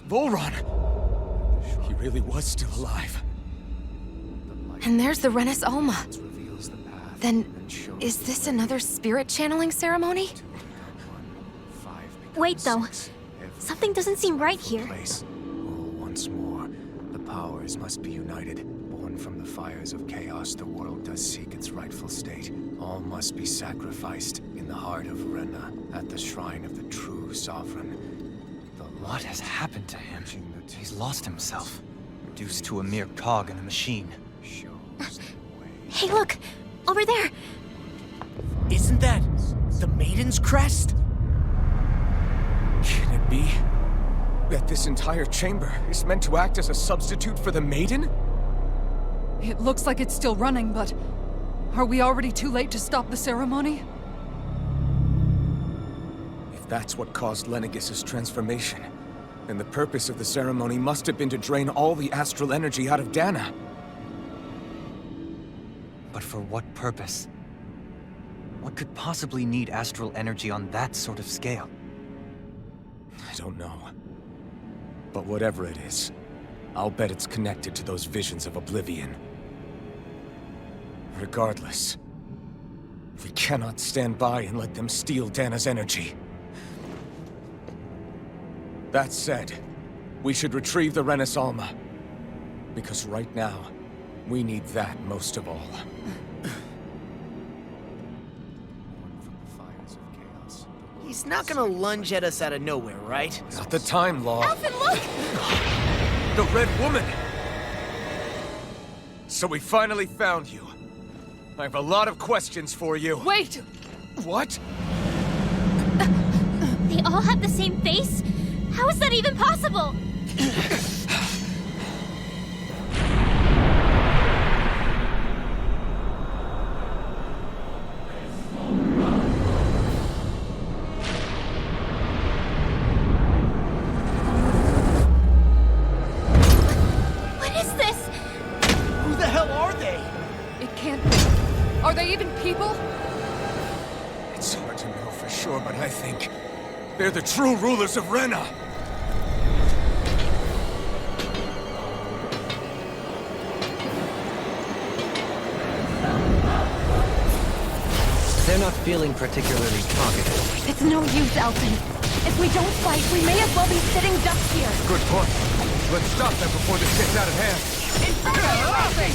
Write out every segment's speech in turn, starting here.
Volron! He really was still alive. And there's the Renas Alma. Then, is this another spirit channeling ceremony? Wait, though. Something doesn't seem right here. Once more, the powers must be united. Born from the fires of chaos, the world does seek its rightful state. All must be sacrificed in the heart of Rena, at the shrine of the true sovereign. What has happened to him? He's lost himself, reduced to a mere cog in a machine. Hey, look! Over there! Isn't that the Maiden's crest? Can it be that this entire chamber is meant to act as a substitute for the Maiden? It looks like it's still running, but are we already too late to stop the ceremony? If that's what caused Lenegis' transformation, then the purpose of the ceremony must have been to drain all the astral energy out of Dana. But for what purpose? What could possibly need astral energy on that sort of scale? I don't know. But whatever it is, I'll bet it's connected to those visions of oblivion. Regardless, we cannot stand by and let them steal Dana's energy. That said, we should retrieve the Renas Alma. Because right now, we need that most of all. He's not gonna lunge at us out of nowhere, right? Not the time, Law. Alphen, look! The Red Woman! So we finally found you. I have a lot of questions for you. Wait! What? They all have the same face? How is that even possible? What is this? Who the hell are they? It can't be. Are they even people? It's hard to know for sure, but I think they're the true rulers of Rena. They're not feeling particularly talkative. It's no use, Alphen. If we don't fight, we may as well be sitting ducks here. Good point. Let's stop them before this gets out of hand.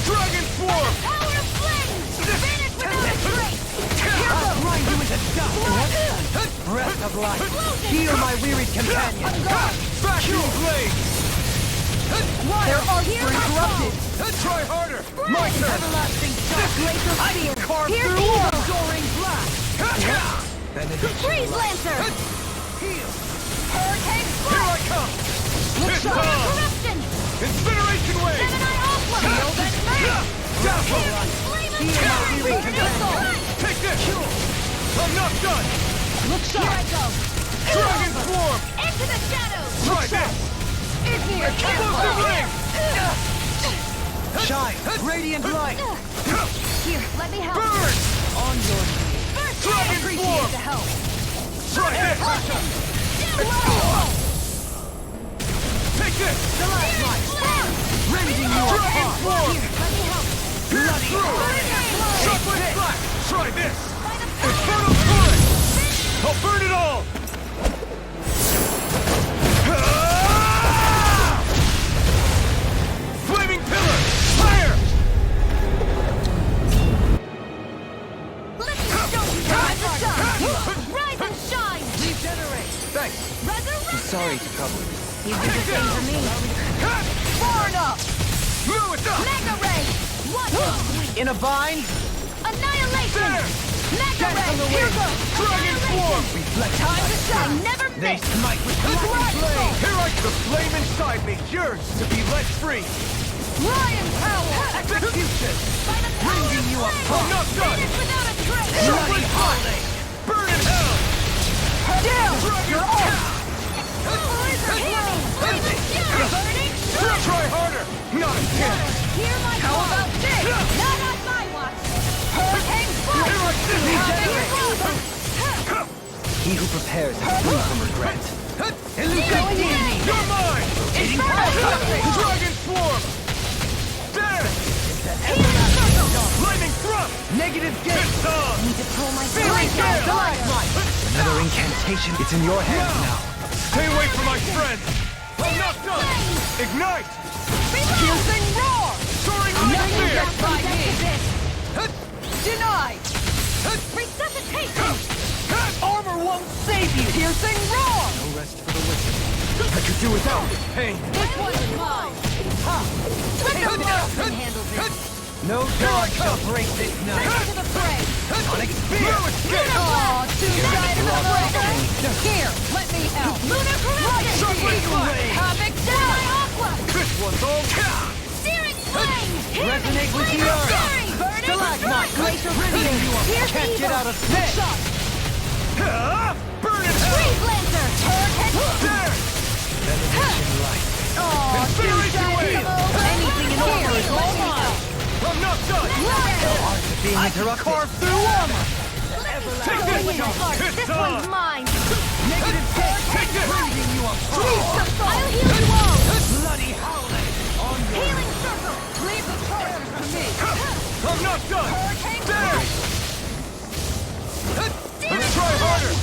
Dragon Swarm! Power of flames! Vanish without a trace! I'll grind you into dust! Breath of life! Heal my wearied companion! Vacuum Blade! Their arts were interrupted! Try harder! My turn! Everlasting shock! Laser spear! Carve Here's through the orb! soaring blast! Freeze Lancer! Heal! Hurricane Here Spark! I come! It's Fire time! Corruption! Incineration Wave! Gemini Alpha! Feel that Dazzle! Flame and Heal my Fury! wearied companion! Take this! I'm not done! Look sharp! Here I go! Dragon Swarm! Into the shadows! Try this! In here! Explosive Ring! Shine! Radiant light! Here, let me help! Burn! On your knees! Dragon Swarm! The help! Try this! Take this! The last light! Rending you Dragon apart! Swarm! Let me help! Pierce through! Shockwave Flash! Try this! By the Infernal Torrent! I'll burn it all! Flaming Pillar! Fire! Let me show you rise and shine! Rise and shine! Regenerate! Thanks! Resurrection! Sorry to trouble you. You do the same for me. Burn up! Blow it up! Mega Ray! What? In a bind? Annihilation! There! Mega Ray! from the Here wind. goes! Dragon Swarm! Time to shine! Never They miss! smite with blackened flame! Here I the flame inside me yearns to be let free! Lion Power! Execution! By the power Rending of you flame! apart. I'm not done! Finish without a trace! Bloody holiday! Burn in hell! Down! Dragon You're off! Laser Healing! Laser Fury! hairs are free from regret. You're mine! Dragon Swarm! There! Lightning Thrust! Negative gate! It's on! Fairy Gale! Another incantation. It's in your hands now. Stay away from my friend! I'm not done! Ignite! Piercing roar! Soaring Nothing Iron gets by me! Denied! Resuscitation! Armor won't save you! Piercing roar! No rest for the wicked. I could do without this pain. This one's mine! Let the Alphen handle this! No dawn shall break this night. To the fray! Sonic Spear! Aw, too tired of the break! Here, let me help! Lunar corruption! Havoc down! Aqua! This one's all Searing flame! Resonate with the earth! Stalagmite! Glacier Beating you up! Here's Can't evil. get out of sight! Burn it Freeze Lancer! there! Benediction light. Aw, too Incineration tired wave! of the anything in order is all mine! I'm not done! Art of being interrupted. Carve through armor! Take this! This It's one's on! mine! Negative gate! Take this! Breathing you up! I'll heal you all! Bloody howling! On your Healing circle! Leave the charges to me! I'm not done! Hurricane There! Try harder!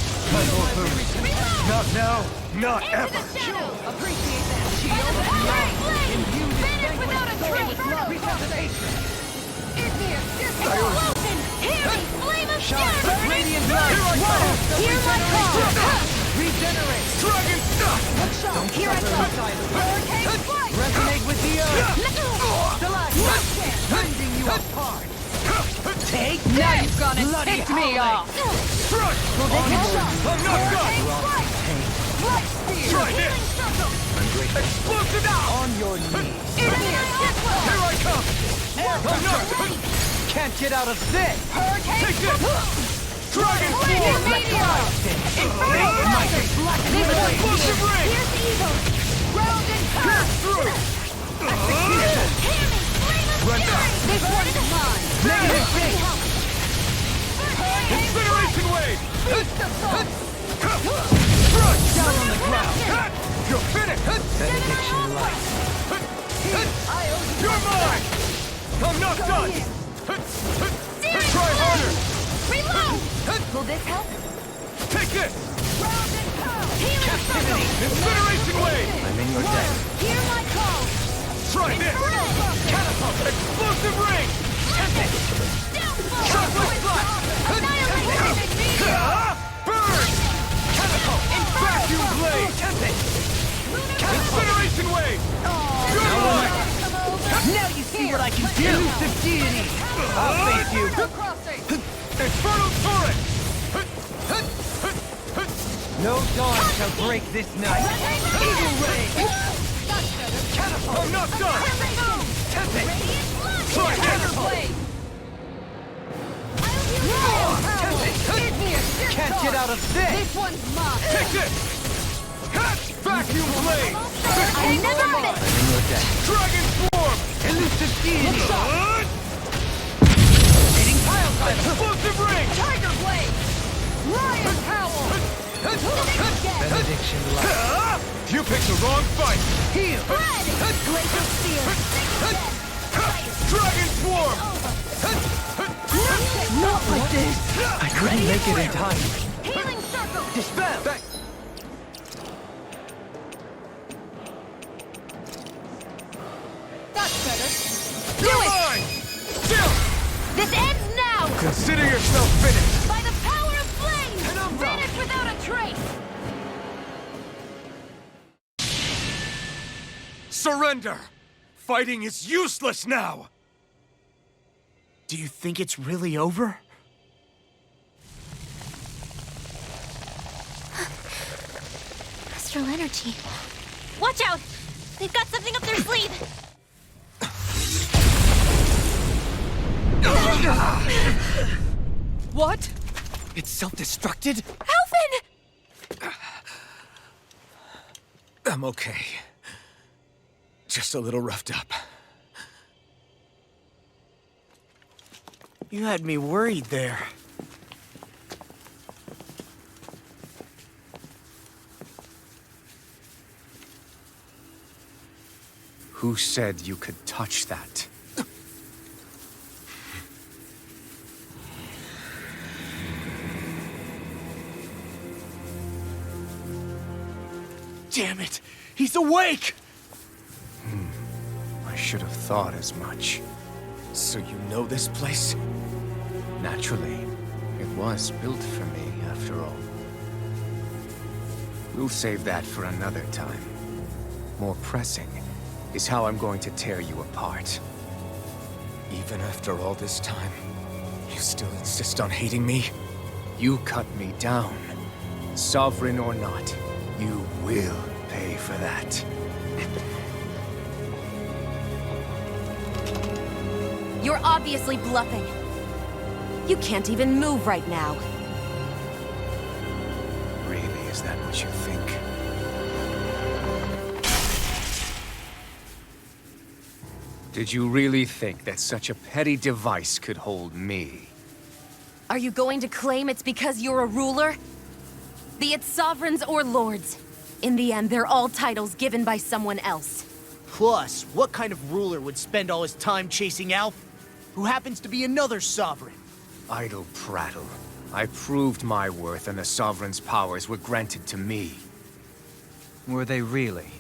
Not now, not Into ever! the shadow! Appreciate that, By shield! the power of flame! Imbue this Vanish without a trace! Resuscitation! Igneous! Explosion! Hearing flame of shadow! radiant Here light! I come! Here I come! Regenerate! Dragon stuff! Here I come! Hurricane flight! Resonate with the earth! Stalagmite! Bending you apart! Take now you've gone and Bloody ticked me howling. off! Strike! I'm not done! Flight! Light spear! Try this! Explosive out! On your knees! Igneous! Here I come! I'm not done! Can't get out of this! Hurricane! Take this! Dragon Lightning Swarm! meteor! Explosive ring! Here's evil! Ground and Pierce through! Hearing flame of shadow! This one's mine! Negative gate! Incineration wave! Beast assault! Strike! Down on the ground! You're finished! Benediction light! You're mine! I'm not done! Try harder! Reload! Will this help? Take this! Ground and pound! Healing circle! Incineration wave! I'm in your debt. Hear my call! Try this! Catapult! Explosive ring! Downfall! Chocolate blast! Annihilation! Burn! Catapult! Vacuum blade! Incineration wave! You're mine! Now you see what I can do! Elusive deity! I'll face you! Crossing! Infernal turret! No dawn shall break this night! Eagle ray! I'm not done! Tempest! Try this! Can't get out of this! This one's mine! Take this! Vacuum blade! I never miss! I'm in your debt. Dragon swarm! Elusive deity! Uh, Hitting pile driver! Explosive ring! Tiger blade! Lion howl! Benediction light! You picked the wrong fight! Heal! Glacial steel! Dragon swarm! Not like this! I couldn't make it in time. Healing circle! Dispel! That's better! You're mine! Still! This ends now! Consider yourself finished! By the power of flame! Penumbra! Vanish without a trace! Surrender! Fighting is useless now! Do you think it's really over? Astral energy. Watch out! They've got something up their sleeve! What? It's self-destructed? Alphen! I'm okay. Just a little roughed up. You had me worried there. Who said you could touch that? Damn it! He's awake! I should have thought as much. So you know this place? Naturally, it was built for me, after all. We'll save that for another time. More pressing is how I'm going to tear you apart. Even after all this time, you still insist on hating me? You cut me down. Sovereign or not, you will pay for that. You're obviously bluffing. You can't even move right now. Really, is that what you think? Did you really think that such a petty device could hold me? Are you going to claim it's because you're a ruler? Be it sovereigns or lords. In the end, they're all titles given by someone else. Plus, what kind of ruler would spend all his time chasing Alphen, who happens to be another sovereign? Idle prattle. I proved my worth and the Sovereign's powers were granted to me. Were they really?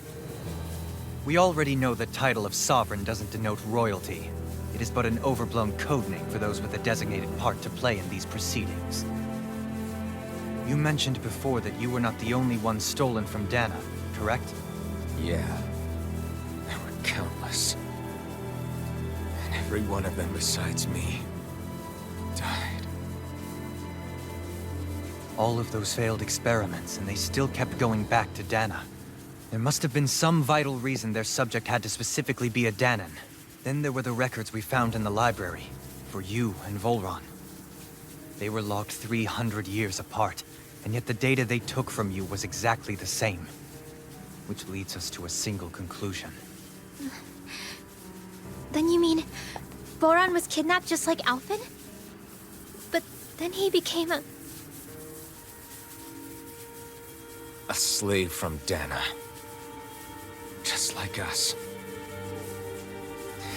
We already know the title of Sovereign doesn't denote royalty. It is but an overblown codename for those with a designated part to play in these proceedings. You mentioned before that you were not the only one stolen from Dana, correct? Yeah. There were countless. And every one of them besides me died. All of those failed experiments, and they still kept going back to Dana. There must have been some vital reason their subject had to specifically be a Danan. Then there were the records we found in the library, for you and Volron. They were logged 300 years apart, and yet the data they took from you was exactly the same. Which leads us to a single conclusion. Then you mean Boron was kidnapped just like Alphen? But then he became a... A slave from Dana. Just like us.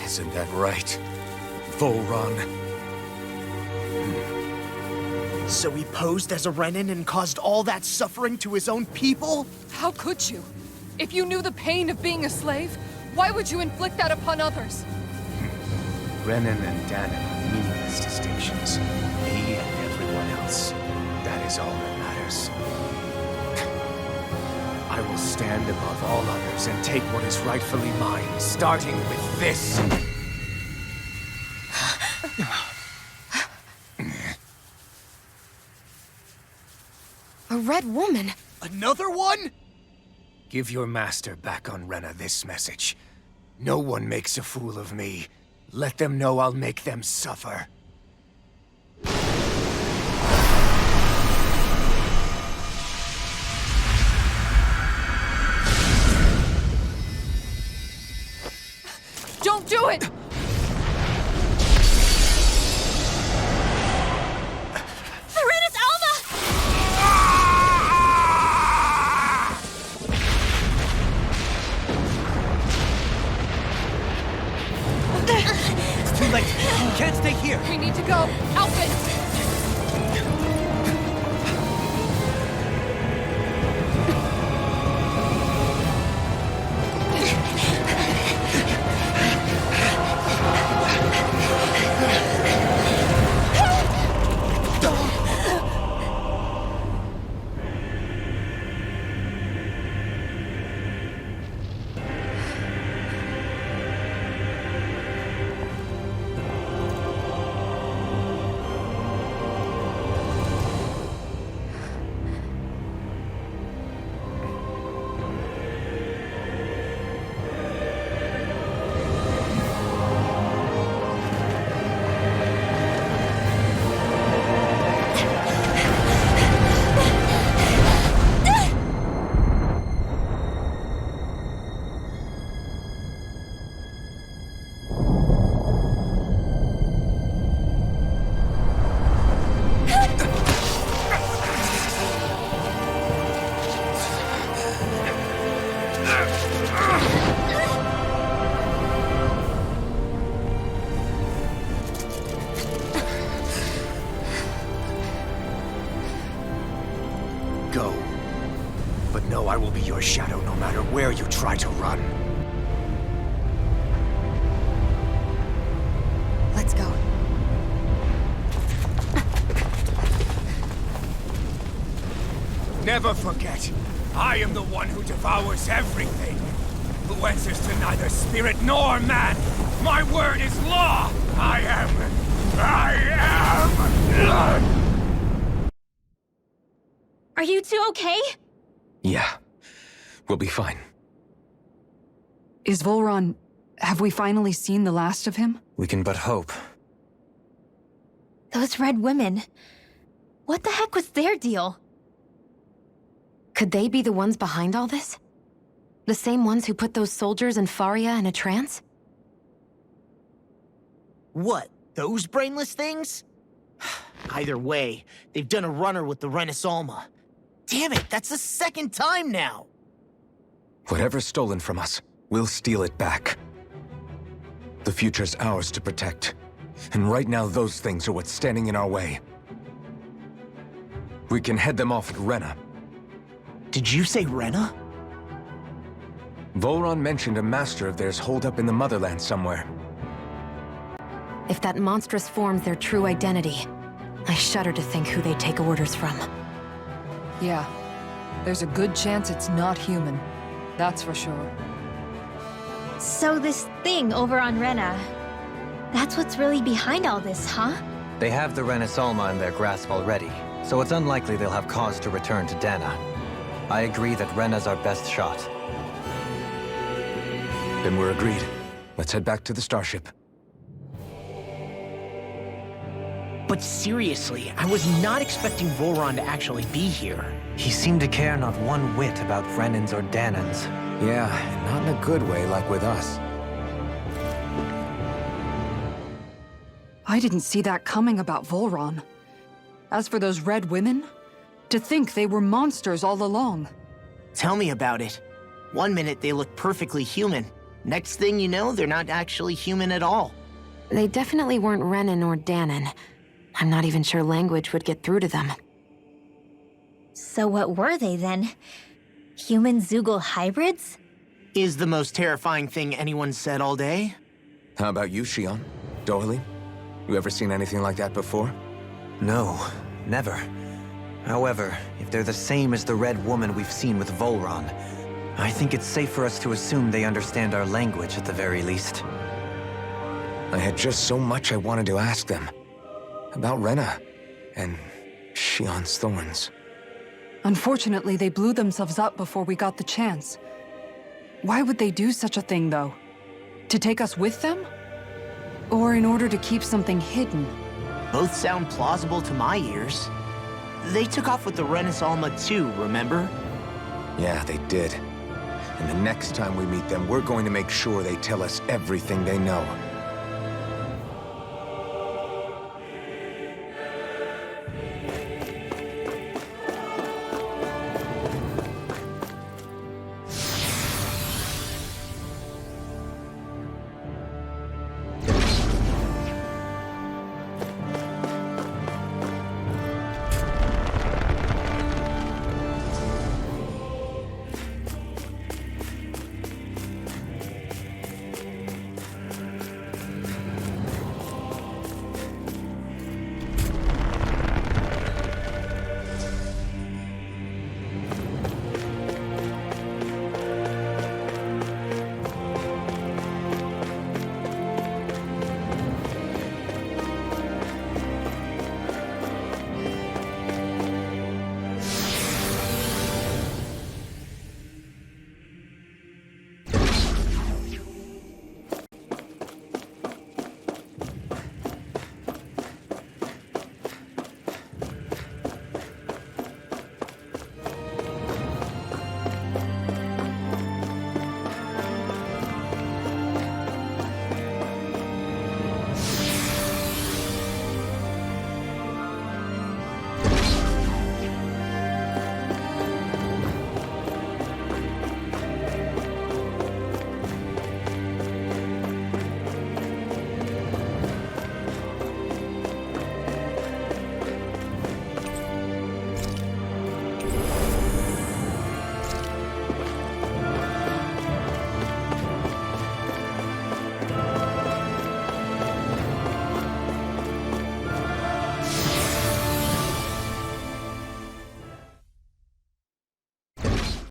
Isn't that right, Volron? So he posed as a Renan and caused all that suffering to his own people? How could you? If you knew the pain of being a slave, why would you inflict that upon others? Renan and Danan are meaningless distinctions. Me and everyone else. That is all that matters. I will stand above all others and take what is rightfully mine, starting with this. A red woman? Another one? Give your master back on Rena this message. No one makes a fool of me. Let them know I'll make them suffer. Don't do it! Renas Alma! It's too late! You can't stay here! We need to go! Alphen! shadow no matter where you try to run. Let's go. Never forget, I am the one who devours everything. Who answers to neither spirit nor man. My word is law. I am. Are you two okay? Yeah, we'll be fine. Is Volron... have we finally seen the last of him? We can but hope. Those red women. What the heck was their deal? Could they be the ones behind all this? The same ones who put those soldiers and Faria in a trance? What? Those brainless things? Either way, they've done a runner with the Renas Alma. Damn it, that's the second time now! Whatever's stolen from us, we'll steal it back. The future's ours to protect. And right now, those things are what's standing in our way. We can head them off at Rena. Did you say Rena? Volron mentioned a master of theirs holed up in the motherland somewhere. If that monstrous form's their true identity, I shudder to think who they take orders from. Yeah. There's a good chance it's not human. That's for sure. So this thing over on Rena, that's what's really behind all this, huh? They have the Renas Alma in their grasp already, so it's unlikely they'll have cause to return to Dana. I agree that Rena's our best shot. Then we're agreed. Let's head back to the starship. But seriously, I was not expecting Volron to actually be here. He seemed to care not one whit about Renans or Danans. Yeah, and not in a good way like with us. I didn't see that coming about Volron. As for those red women, to think they were monsters all along. Tell me about it. One minute they look perfectly human. Next thing you know, they're not actually human at all. They definitely weren't Renan or Danan. I'm not even sure language would get through to them. So what were they then? Human Zoogle hybrids? Is the most terrifying thing anyone said all day. How about you, Shion? Doily? You ever seen anything like that before? No, never. However, if they're the same as the Red Woman we've seen with Volron, I think it's safe for us to assume they understand our language at the very least. I had just so much I wanted to ask them. About Rena, and Shion's thorns. Unfortunately, they blew themselves up before we got the chance. Why would they do such a thing, though? To take us with them? Or in order to keep something hidden? Both sound plausible to my ears. They took off with the Renas Alma too, remember? Yeah, they did. And the next time we meet them, we're going to make sure they tell us everything they know.